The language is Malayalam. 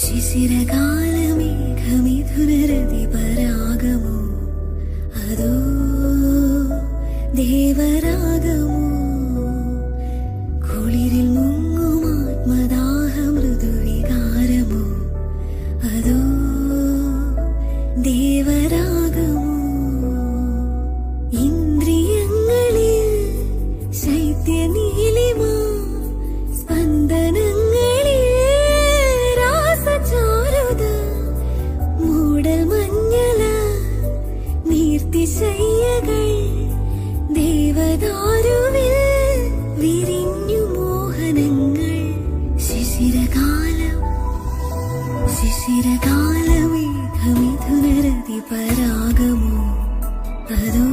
ശിശിരകാലമേഘമിഥുനരതിപരാഗമോ അതോ ദേവരാഗമോ കുളിരിൽ മുങ്ങുമാത്മദാഹ മൃദുവികാരമോ അതോ ദേവരാഗമോ ഇന്ദ്രിയങ്ങളിൽ ശൈത്യനീലിമ സ്പന്ദനങ്ങളിൽ രാസചാരുത മൂടൽ മഞ്ഞള നീർത്തിശയ്യകൾ ദേവദാരുവിൽ വിരിഞ്ഞു മോഹനങ്ങൾ ശിശിരകാലമേഘമിഥുനരതിപരാഗമോ അതോ